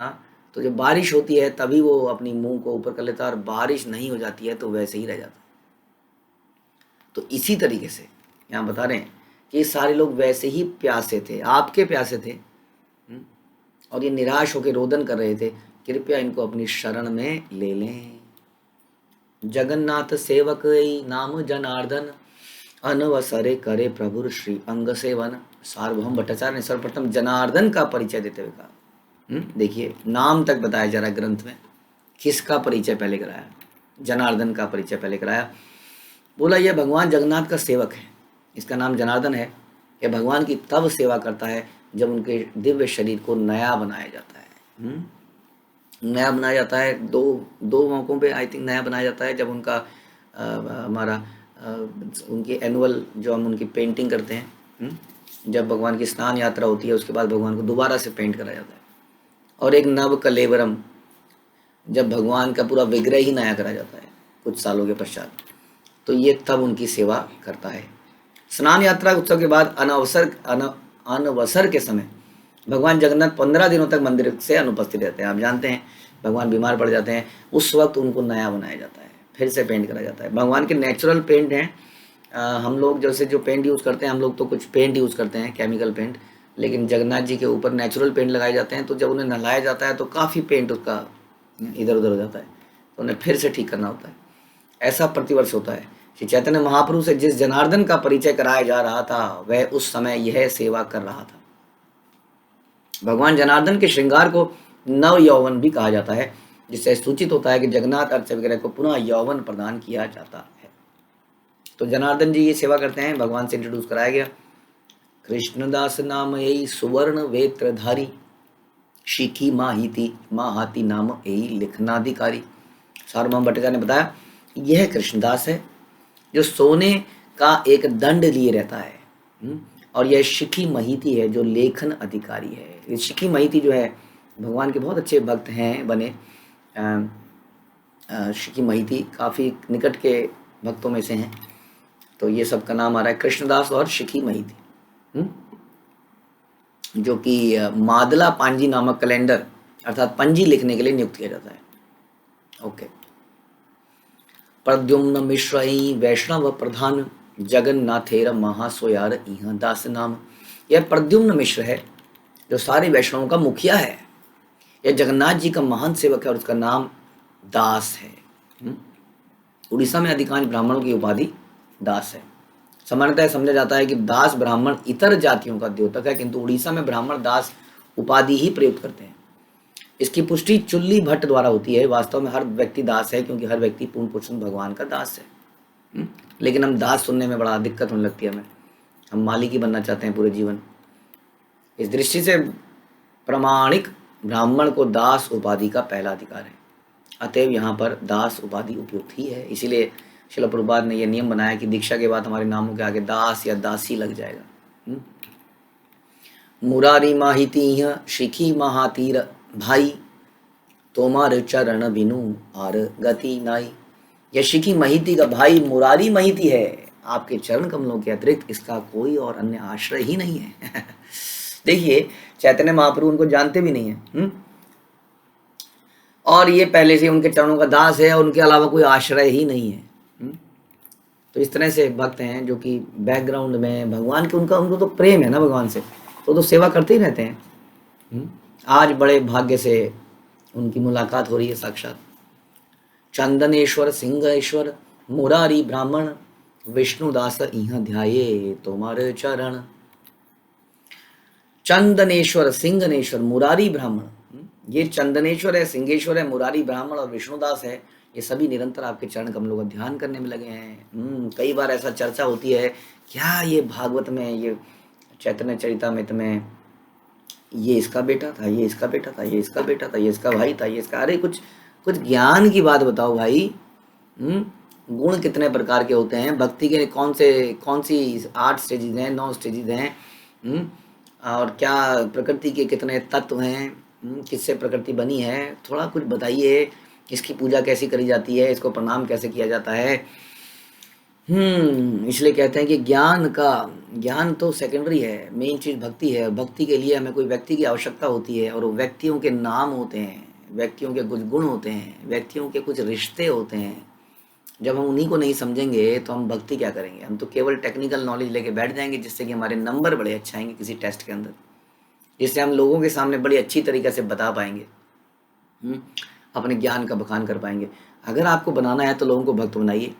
हाँ, तो जब बारिश होती है तभी वो अपनी मुंह को ऊपर कर लेता है, और बारिश नहीं हो जाती है तो वैसे ही रह जाता है। तो इसी तरीके से यहाँ बता रहे हैं कि ये सारे लोग वैसे ही प्यासे थे, आपके प्यासे थे, और ये निराश होकर रोदन कर रहे थे, कृपया इनको अपनी शरण में ले लें। जगन्नाथ सेवक नाम जनार्दन, अनवसरे करे प्रभु श्री अंग सेवन। सार्वभौम भट्टाचार्य ने सर्वप्रथम जनार्दन का परिचय देते हुए कहा। देखिए नाम तक बताया जा रहा है ग्रंथ में, किसका परिचय पहले कराया? जनार्दन का परिचय पहले कराया। बोला यह भगवान जगन्नाथ का सेवक है, इसका नाम जनार्दन है। यह भगवान की तब सेवा करता है जब उनके दिव्य शरीर को नया बनाया जाता है। नया बनाया जाता है दो मौक़ों पे, आई थिंक नया बनाया जाता है जब उनका हमारा उनकी एनुअल जो हम उनकी पेंटिंग करते हैं, जब भगवान की स्नान यात्रा होती है उसके बाद भगवान को दोबारा से पेंट करा जाता है। और एक नव कलेवरम, जब भगवान का पूरा विग्रह ही नया करा जाता है कुछ सालों के पश्चात, तो ये तब उनकी सेवा करता है। स्नान यात्रा उत्सव के बाद अनवसर के समय भगवान जगन्नाथ 15 दिनों तक मंदिर से अनुपस्थित रहते हैं। आप जानते हैं भगवान बीमार पड़ जाते हैं, उस वक्त उनको नया बनाया जाता है, फिर से पेंट करा जाता है। भगवान के नेचुरल पेंट हैं। हम लोग जैसे जो पेंट यूज़ करते हैं, हम लोग तो कुछ पेंट यूज़ करते हैं केमिकल पेंट, लेकिन जगन्नाथ जी के ऊपर नेचुरल पेंट लगाए जाते हैं। तो जब उन्हें नहलाया जाता है तो काफ़ी पेंट उसका इधर उधर हो जाता है, तो उन्हें फिर से ठीक करना होता है। ऐसा प्रतिवर्ष होता है। श्री चैतन्य महाप्रभु से जिस जनार्दन का परिचय कराया जा रहा था, वह उस समय यह सेवा कर रहा था। भगवान जनार्दन के श्रृंगार को नव यौवन भी कहा जाता है, जिससे सूचित होता है कि जगन्नाथ अर्थ विग्रह को पुनः यौवन प्रदान किया जाता है। तो जनार्दन जी ये सेवा करते हैं, भगवान से इंट्रोड्यूस कराया गया। कृष्णदास नाम यही सुवर्ण वेत्रधारी, शिखी माहाती नाम यही लिखनाधिकारी। सार्वभौम भट्टाचार्य ने बताया यह कृष्णदास है जो सोने का एक दंड लिए रहता है, और यह शिखी महिती है जो लेखन अधिकारी है। ये शिखी महिती जो है भगवान के बहुत अच्छे भक्त हैं बने। शिखी महिती काफ़ी निकट के भक्तों में से हैं, तो ये सब का नाम आ रहा है कृष्णदास और शिखी महिती, जो कि मादला पांजी नामक कैलेंडर अर्थात पंजी लिखने के लिए नियुक्त किया जाता है। ओके। प्रद्युम्न मिश्र वैष्णव प्रधान, जगन्नाथेर महासोयार इह दास नाम। यह प्रद्युम्न मिश्र है जो सारे वैष्णवों का मुखिया है। यह जगन्नाथ जी का महान सेवक है और उसका नाम दास है। उड़ीसा में अधिकांश ब्राह्मणों की उपाधि दास है। सामान्यतः समझा जाता है कि दास ब्राह्मण इतर जातियों का द्योतक है, किंतु उड़ीसा में ब्राह्मण दास उपाधि ही प्रयुक्त करते हैं। इसकी पुष्टि चुल्ली भट्ट द्वारा होती है। वास्तव में हर व्यक्ति दास है, क्योंकि हर व्यक्ति पूर्ण पुरुषोत्तम भगवान का दास है। लेकिन हम दास सुनने में बड़ा दिक्कत होने लगती है हमें, हम मालिक ही बनना चाहते हैं पूरे जीवन। इस दृष्टि से प्रामाणिक ब्राह्मण को दास उपाधि का पहला अधिकार है, अतएव यहाँ पर दास उपाधि उपयुक्त ही है। इसीलिए श्रील प्रभुपाद ने यह नियम बनाया कि दीक्षा के बाद हमारे नामों के आगे दास या दासी लग जाएगा। मुरारी माहिती शिखी महातीर भाई, तोमार चरण बिनु आर गति नाई। यह शिखी महिती का भाई मुरारी महिती है, आपके चरण कमलों के अतिरिक्त इसका कोई और अन्य आश्रय ही नहीं है। देखिए चैतन्य महाप्रभु उनको जानते भी नहीं है, और ये पहले से उनके चरणों का दास है, और उनके अलावा कोई आश्रय ही नहीं है। तो इस तरह से भक्त हैं जो कि बैकग्राउंड में भगवान के उनको तो प्रेम है ना भगवान से, तो सेवा करते ही रहते हैं। आज बड़े भाग्य से उनकी मुलाकात हो रही है साक्षात। चंदनेश्वर सिंहेश्वर मुरारी ब्राह्मण, विष्णुदास इह ध्याये तोमार चरण। चंदनेश्वर सिंहनेश्वर मुरारी ब्राह्मण, ये चंदनेश्वर है, सिंहेश्वर है, मुरारी ब्राह्मण और विष्णुदास है, ये सभी निरंतर आपके चरण कमलों का ध्यान करने में लगे हैं। कई बार ऐसा चर्चा होती है, क्या ये भागवत में, ये चैतन्य चरितामृत में ये इसका बेटा था, ये इसका बेटा था, ये इसका बेटा था, ये इसका भाई था, ये इसका, अरे कुछ ज्ञान की बात बताओ भाई। गुण कितने प्रकार के होते हैं, भक्ति के कौन सी 8 स्टेजेस हैं, 9 स्टेजेस हैं, और क्या प्रकृति के कितने तत्व हैं, किससे प्रकृति बनी है, थोड़ा कुछ बताइए। इसकी पूजा कैसी करी जाती है, इसको प्रणाम कैसे किया जाता है। इसलिए कहते हैं कि ज्ञान तो सेकेंडरी है, मेन चीज़ भक्ति है। भक्ति के लिए हमें कोई व्यक्ति की आवश्यकता होती है, और वो व्यक्तियों के नाम होते हैं, व्यक्तियों के कुछ गुण होते हैं, व्यक्तियों के कुछ रिश्ते होते हैं। जब हम उन्हीं को नहीं समझेंगे तो हम भक्ति क्या करेंगे। हम तो केवल टेक्निकल नॉलेज लेके बैठ जाएंगे, जिससे कि हमारे नंबर बड़े अच्छे आएंगे किसी टेस्ट के अंदर, जिससे हम लोगों के सामने बड़ी अच्छी तरीके से बता पाएंगे, अपने ज्ञान का बखान कर पाएंगे। अगर आपको बनाना है तो लोगों को भक्त बनाइए।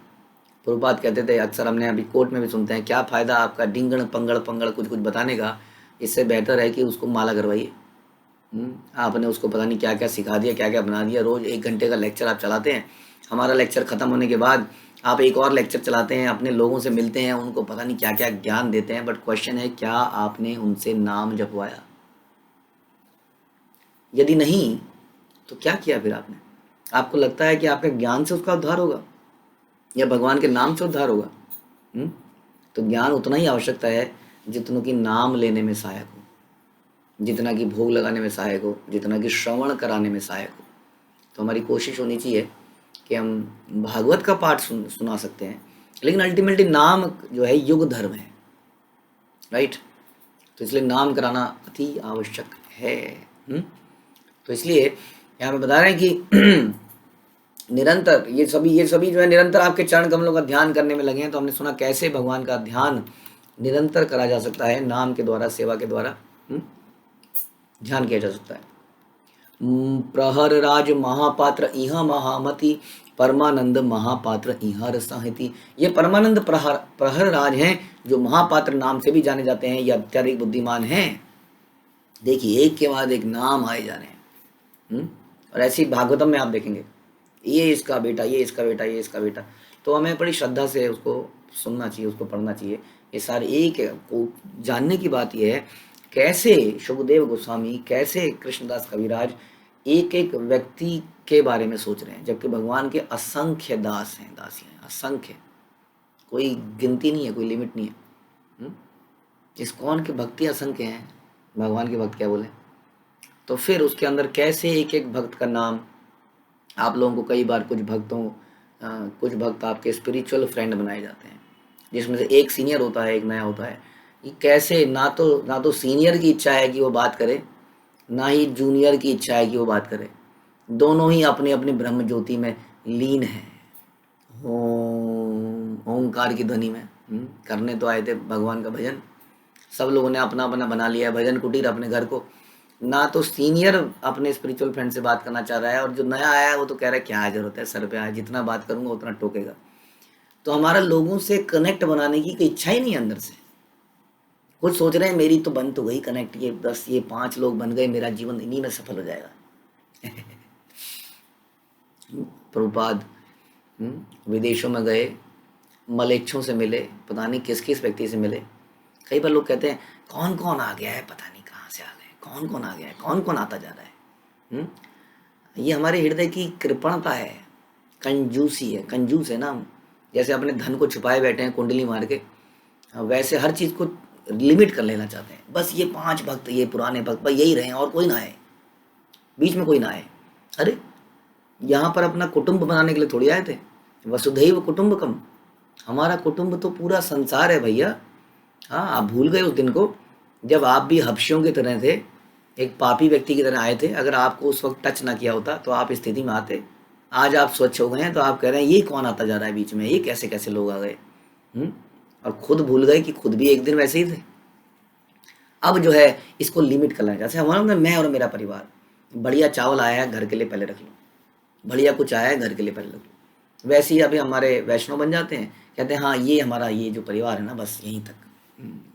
प्रभुपाद कहते थे, अक्सर हमने अभी कोर्ट में भी सुनते हैं, क्या फ़ायदा आपका डिंगण पंगड़ कुछ बताने का, इससे बेहतर है कि उसको माला करवाइए। आपने उसको पता नहीं क्या क्या सिखा दिया, क्या क्या बना दिया। रोज़ 1 घंटे का लेक्चर आप चलाते हैं, हमारा लेक्चर ख़त्म होने के बाद आप एक और लेक्चर चलाते हैं, अपने लोगों से मिलते हैं, उनको पता नहीं क्या क्या ज्ञान देते हैं। बट क्वेश्चन है, क्या आपने उनसे नाम जपवाया? यदि नहीं तो क्या किया फिर आपने? आपको लगता है कि आपके ज्ञान से उसका उद्धार होगा या भगवान के नाम से उद्धार होगा? तो ज्ञान उतना ही आवश्यकता है जितनों की नाम लेने में सहायक हो। जितना कि भोग लगाने में सहायक हो, जितना कि श्रवण कराने में सहायक हो। तो हमारी कोशिश होनी चाहिए कि हम भागवत का पाठ सुना सकते हैं, लेकिन अल्टीमेटली नाम जो है युग धर्म है, राइट। तो इसलिए नाम कराना अति आवश्यक है। तो इसलिए यहाँ पे बता रहे हैं कि निरंतर ये सभी जो है निरंतर आपके चरण कमलों का ध्यान करने में लगे हैं। तो हमने सुना कैसे भगवान का ध्यान निरंतर करा जा सकता है, नाम के द्वारा, सेवा के द्वारा ध्यान किया जा सकता है। प्रहर राज महापात्र इह महामति, परमानंद महापात्र इह रसाहिति। ये परमानंद प्रहर राज हैं जो महापात्र नाम से भी जाने जाते हैं, ये अत्यधिक बुद्धिमान हैं। देखिए एक के बाद एक नाम आए जा रहे हैं। और ऐसी भागवतम में आप देखेंगे ये इसका बेटा, ये इसका बेटा, ये इसका बेटा। तो हमें बड़ी श्रद्धा से उसको सुनना चाहिए, उसको पढ़ना चाहिए। ये सारे एक को जानने की बात यह है कैसे शुकदेव गोस्वामी, कैसे कृष्णदास कविराज एक एक व्यक्ति के बारे में सोच रहे हैं, जबकि भगवान के असंख्य दास हैं, दासी हैं, असंख्य, कोई गिनती नहीं है, कोई लिमिट नहीं है। इस्कॉन की भक्ति असंख्य हैं, भगवान के भक्त क्या बोले। तो फिर उसके अंदर कैसे एक एक भक्त का नाम, आप लोगों को कई बार कुछ भक्त आपके स्पिरिचुअल फ्रेंड बनाए जाते हैं, जिसमें से एक सीनियर होता है, एक नया होता है। ये कैसे ना तो सीनियर की इच्छा है कि वो बात करे, ना ही जूनियर की इच्छा है कि वो बात करे, दोनों ही अपने अपने ब्रह्म ज्योति में लीन है, ओंकार की ध्वनि में। करने तो आए थे भगवान का भजन, सब लोगों ने अपना अपना बना लिया है भजन कुटीर अपने घर को। ना तो सीनियर अपने स्पिरिचुअल फ्रेंड से बात करना चाह रहा है, और जो नया आया है वो तो कह रहा है क्या जरूरत है, सर पे आया, जितना बात करूंगा उतना टोकेगा। तो हमारा लोगों से कनेक्ट बनाने की कोई इच्छा ही नहीं है अंदर से। कुछ सोच रहे हैं मेरी तो बन तो गई कनेक्ट, ये 10 ये 5 लोग बन गए, मेरा जीवन इन्हीं में सफल हो जाएगा। प्रभुपाद विदेशों में गए, मलेच्छों से मिले, पता नहीं किस किस व्यक्ति से मिले। कई बार लोग कहते हैं कौन कौन आ गया है, पता नहीं कहाँ से आ गए, कौन कौन आ गया है, कौन कौन आता जा रहा है। ये हमारे हृदय की कृपणता है, कंजूसी है, कंजूस है ना। जैसे अपने धन को छुपाए बैठे हैं कुंडली मार के, वैसे हर चीज़ को लिमिट कर लेना चाहते हैं। बस ये 5 भक्त, ये पुराने भक्त, बस यही रहे और कोई ना आए, बीच में कोई ना आए। अरे यहाँ पर अपना कुटुंब बनाने के लिए थोड़ी आए थे, वसुधैव कुटुंबकम, हमारा कुटुंब तो पूरा संसार है भैया। हाँ, आप भूल गए उस दिन को जब आप भी हबशियों की तरह थे, एक पापी व्यक्ति की तरह आए थे। अगर आपको उस वक्त टच ना किया होता तो आप इस स्थिति में आते। आज आप स्वच्छ हो गए हैं तो आप कह रहे हैं ये कौन आता जा रहा है बीच में, ये कैसे कैसे लोग आ गए। और खुद भूल गए कि खुद भी एक दिन वैसे ही थे। अब जो है इसको लिमिट करना है। जैसे हमारा मैं और मेरा परिवार, बढ़िया चावल आया है घर के लिए पहले रख लो, बढ़िया कुछ आया है घर के लिए पहले रख लो। वैसे ही अभी हमारे वैष्णव बन जाते हैं, कहते हैं हाँ ये हमारा ये जो परिवार है ना बस यहीं तक,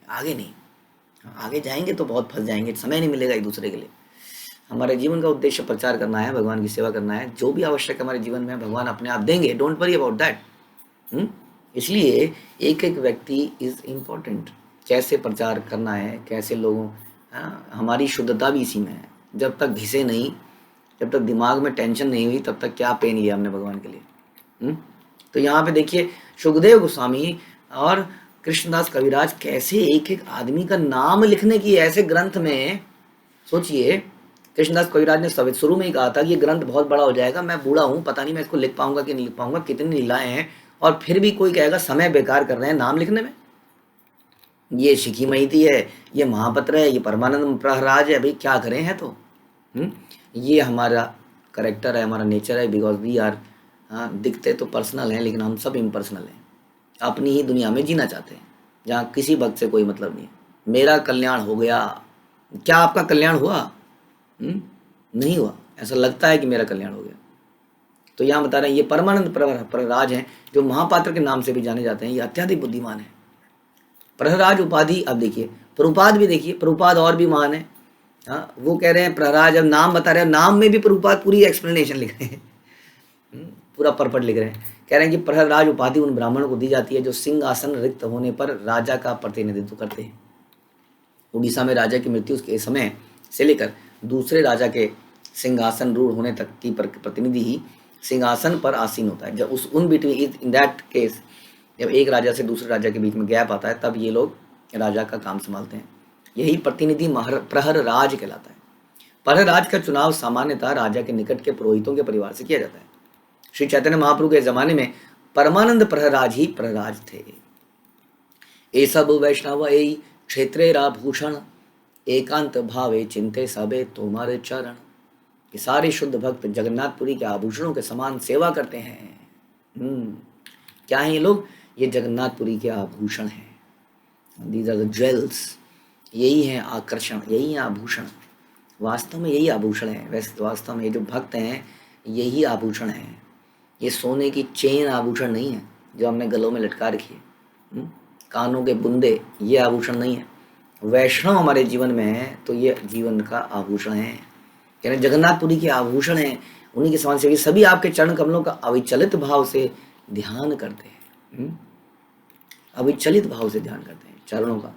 आगे नहीं। आगे जाएंगे तो बहुत फंस जाएंगे, समय नहीं मिलेगा एक दूसरे के लिए। हमारे जीवन का उद्देश्य प्रचार करना है, भगवान की सेवा करना है। जो भी आवश्यक हमारे जीवन में भगवान अपने आप देंगे, डोंट वरी अबाउट दैट। इसलिए एक एक व्यक्ति इज इम्पोर्टेंट। कैसे प्रचार करना है, कैसे लोगों, हमारी शुद्धता भी इसी में है। जब तक घिसे नहीं, जब तक दिमाग में टेंशन नहीं हुई, तब तक क्या पेन लिया हमने भगवान के लिए। तो यहाँ पे देखिए शुकदेव गोस्वामी और कृष्णदास कविराज कैसे एक एक आदमी का नाम लिखने की, ऐसे ग्रंथ में सोचिए। कृष्णदास कविराज ने शुरू में ही कहा था कि ये ग्रंथ बहुत बड़ा हो जाएगा, मैं बूढ़ा हूँ, पता नहीं मैं इसको लिख पाऊंगा कि नहीं लिख पाऊंगा, कितनी लीलाएं हैं, और फिर भी कोई कहेगा समय बेकार कर रहे हैं नाम लिखने में। ये शिखी महिती है, ये महापत्र है, ये परमानंद प्रहराज है, भाई क्या करें हैं। तो ये हमारा करेक्टर है, हमारा नेचर है। बिकॉज वी आर, दिखते तो पर्सनल हैं लेकिन हम सब इम्पर्सनल हैं, अपनी ही दुनिया में जीना चाहते हैं जहाँ किसी भक्त से कोई मतलब नहीं है। मेरा कल्याण हो गया, क्या आपका कल्याण हुआ? नहीं हुआ। ऐसा लगता है कि मेरा कल्याण हो गया। तो यहाँ बता रहे हैं ये परमानंद प्रहराज हैं जो महापात्र के नाम से भी जाने जाते हैं, ये अत्यधिक बुद्धिमान है। प्रहराज उपाधि, अब देखिए प्रभुपाद भी, देखिए प्रभुपाद और भी महान है। हाँ, वो कह रहे हैं प्रहराज, अब नाम बता रहे हैं, नाम में भी प्रभुपाद पूरी एक्सप्लेनेशन लिख रहे हैं, पूरा परपट लिख रहे हैं। कह रहे हैं कि प्रहराज उपाधि उन ब्राह्मणों को दी जाती है जो सिंहासन रिक्त होने पर राजा का प्रतिनिधित्व करते हैं। उड़ीसा में राजा की मृत्यु के समय से लेकर दूसरे राजा के सिंहासन रूढ़ होने तक की प्रतिनिधि ही सिंहासन पर आसीन होता है। जब उन बिटवीन, इन दैट केस, जब एक राजा से दूसरे राजा के बीच में गैप आता है, तब ये लोग राजा का काम संभालते हैं। यही प्रतिनिधि प्रहर राज कहलाता है। प्रहर राज का चुनाव सामान्यतः राजा के निकट के पुरोहितों के परिवार से किया जाता है। श्री चैतन्य महाप्रभु के जमाने में परमानंद प्रहराज ही प्रहराज थे। ये सब वैष्णव यही क्षेत्रेरा भूषण, एकांत भावे चिंते सबे तुम्हारे चरण। ये सारे शुद्ध भक्त जगन्नाथपुरी के आभूषणों के समान सेवा करते हैं। क्या है ये लोग? ये जगन्नाथपुरी के आभूषण हैं। These are the jewels. यही है आकर्षण, यही है आभूषण। वास्तव में यही आभूषण है। वैसे वास्तव में ये जो भक्त हैं यही आभूषण है। ये सोने की चेन आभूषण नहीं है जो हमने गलों में लटका रखी है। कानों के बुंदे ये आभूषण नहीं है। वैष्णव हमारे जीवन में है तो ये जीवन का आभूषण है। यानी जगन्नाथपुरी के आभूषण हैं, उन्हीं के समान से सभी आपके चरण कमलों का अविचलित भाव से ध्यान करते हैं। अविचलित भाव से ध्यान करते हैं चरणों का,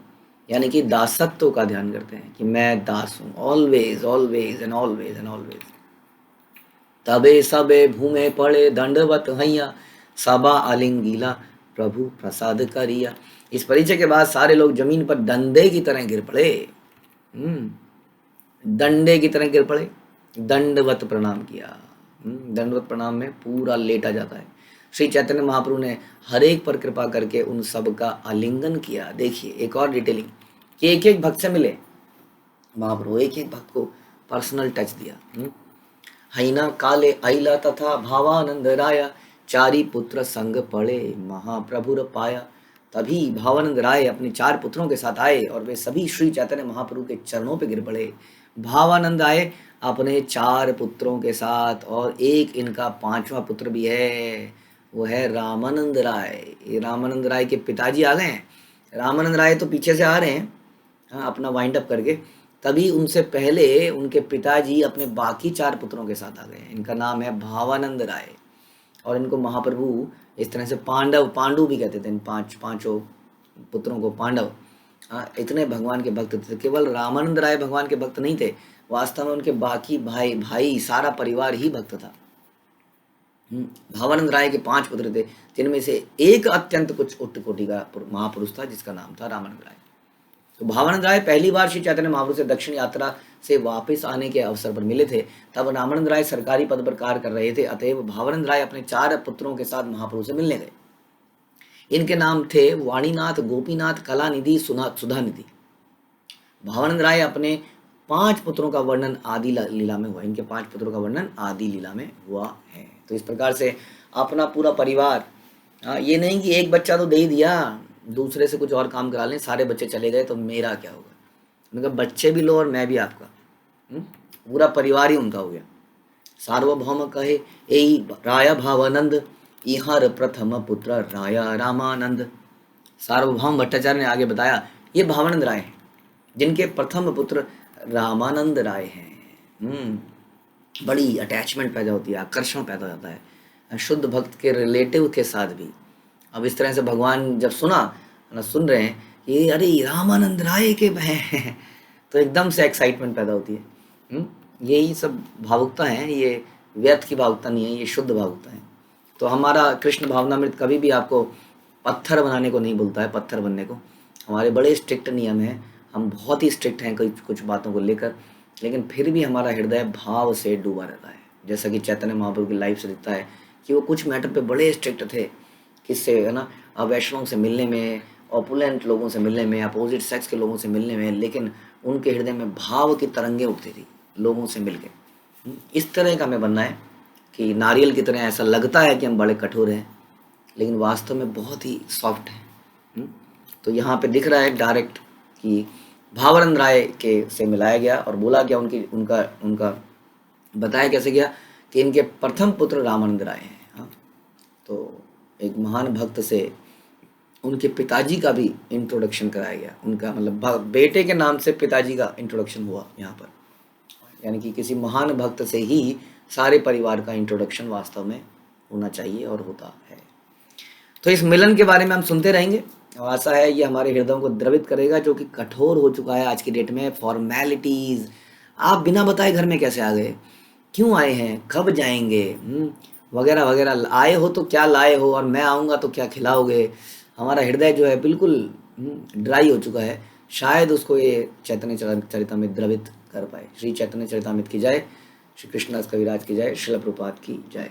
यानी कि दासत्व का ध्यान करते हैं कि मैं दास हूँ, always always and always and always. तबे सबे भूमे पड़े दंडवत हैया, सबा आलिंगीला प्रभु प्रसाद करिया। इस परिचय के बाद सारे लोग जमीन पर डंडे की तरह गिर पड़े। डंडे की तरह गिर पड़े, दंडवत प्रणाम किया। दंडवत प्रणाम में पूरा लेटा जाता है। श्री चैतन्य महाप्रभु ने हर एक पर कृपा करके उन सब का आलिंगन किया। देखिए एक और डिटेलिंग कि एक एक भक्त से मिले महाप्रभु, एक एक भक्त को पर्सनल टच दिया। हैना काले आइला तथा भावानंद राया, चारी पुत्र संग पड़े महाप्रभुर पाया। तभी भावानंद राय अपने 4 पुत्रों के साथ आए और वे सभी श्री चैतन्य महाप्रभु के चरणों पे गिर पड़े। भावानंद आए अपने 4 पुत्रों के साथ, और एक इनका 5वां पुत्र भी है, वो है रामानंद राय। ये रामानंद राय के पिताजी आ गए हैं। रामानंद राय तो पीछे से आ रहे हैं अपना वाइंड अप करके, तभी उनसे पहले उनके पिताजी अपने बाकी 4 पुत्रों के साथ आ गए हैं। इनका नाम है भावानंद राय, और इनको महाप्रभु इस तरह से पांडु भी कहते थे। इन पांचों पुत्रों को पांडव। इतने भगवान के भक्त थे। केवल रामानंद राय भगवान के भक्त नहीं थे, वास्तव में उनके बाकी भाई सारा परिवार ही भक्त था। भावानंद राय के 5 पुत्र थे, जिनमें से एक अत्यंत कुछ उच्च कोटि का महापुरुष था जिसका नाम था रामानंद राय। तो भावानंद राय पहली बार श्री चैतन्य महाप्रभु से दक्षिण यात्रा से वापस आने के अवसर पर मिले थे। तब रामानंद राय सरकारी पद पर कार्य कर रहे थे। अतएव भावानंद राय अपने 4 पुत्रों के साथ महाप्रभु से मिलने गए। इनके नाम थे वाणीनाथ, गोपीनाथ, कलानिधि, सुधानिधि। भावानंद राय अपने 5 पुत्रों का वर्णन आदि लीला में हुआ। इनके 5 पुत्रों का वर्णन आदि लीला में हुआ है। तो इस प्रकार से अपना पूरा परिवार, ये नहीं कि एक बच्चा तो दे ही दिया, दूसरे से कुछ और काम करा लें, सारे बच्चे चले गए तो मेरा क्या होगा। उनका बच्चे भी लो और मैं भी आपका, पूरा परिवार ही उनका हो गया। सार्वभौम कहे यही राया भावानंद, इहार प्रथम पुत्र राया रामानंद। सार्वभौम भट्टाचार्य ने आगे बताया ये भावानंद राय हैं, जिनके प्रथम पुत्र रामानंद राय हैं। बड़ी अटैचमेंट पैदा होती है, आकर्षण पैदा होता है शुद्ध भक्त के रिलेटिव के साथ भी। अब इस तरह से भगवान जब सुन रहे हैं ये अरे रामानंद राय के हैं तो एकदम से एक्साइटमेंट पैदा होती है। यही सब भावुकता है, ये व्यर्थ की भावुकता नहीं है, ये शुद्ध भावुकता है। तो हमारा कृष्ण भावनामृत कभी भी आपको पत्थर बनाने को नहीं बोलता है, पत्थर बनने को। हमारे बड़े स्ट्रिक्ट नियम हैं, हम बहुत ही स्ट्रिक्ट हैं कुछ बातों को लेकर, लेकिन फिर भी हमारा हृदय भाव से डूबा रहता है। जैसा कि चैतन्य महाप्रभु की लाइफ से दिखता है कि वो कुछ मैटर पे बड़े स्ट्रिक्ट थे, किससे है ना, वैष्णव से मिलने में, ऑपुलेंट लोगों से मिलने में, अपोजिट सेक्स के लोगों से मिलने में, लेकिन उनके हृदय में भाव की तरंगें उठती थी लोगों से मिलके। इस तरह का हमें बनना है कि नारियल की तरह ऐसा लगता है कि हम बड़े कठोर हैं, लेकिन वास्तव में बहुत ही सॉफ्ट है। तो यहाँ पे दिख रहा है डायरेक्ट कि भावानंद राय के से मिलाया गया और बोला गया उनका बताया कैसे गया कि इनके प्रथम पुत्र रामानंद राय हैं। तो एक महान भक्त से उनके पिताजी का भी इंट्रोडक्शन कराया गया। उनका मतलब बेटे के नाम से पिताजी का इंट्रोडक्शन हुआ यहाँ पर, यानी कि किसी महान भक्त से ही सारे परिवार का इंट्रोडक्शन वास्तव में होना चाहिए और होता है। तो इस मिलन के बारे में हम सुनते रहेंगे और आशा है ये हमारे हृदयों को द्रवित करेगा, जो कि कठोर हो चुका है आज की डेट में। फॉर्मेलिटीज़, आप बिना बताए घर में कैसे आ गए, क्यों आए हैं, कब जाएंगे, वगैरह वगैरह। आए हो तो क्या लाए हो, और मैं आऊँगा तो क्या खिलाओगे। हमारा हृदय जो है बिल्कुल ड्राई हो चुका है। शायद उसको ये चैतन्य चरितामृत द्रवित कर पाए। श्री चैतन्य चरितामृत की जय, श्री कृष्णदास कविराज की जय, श्रील प्रभुपाद की जय।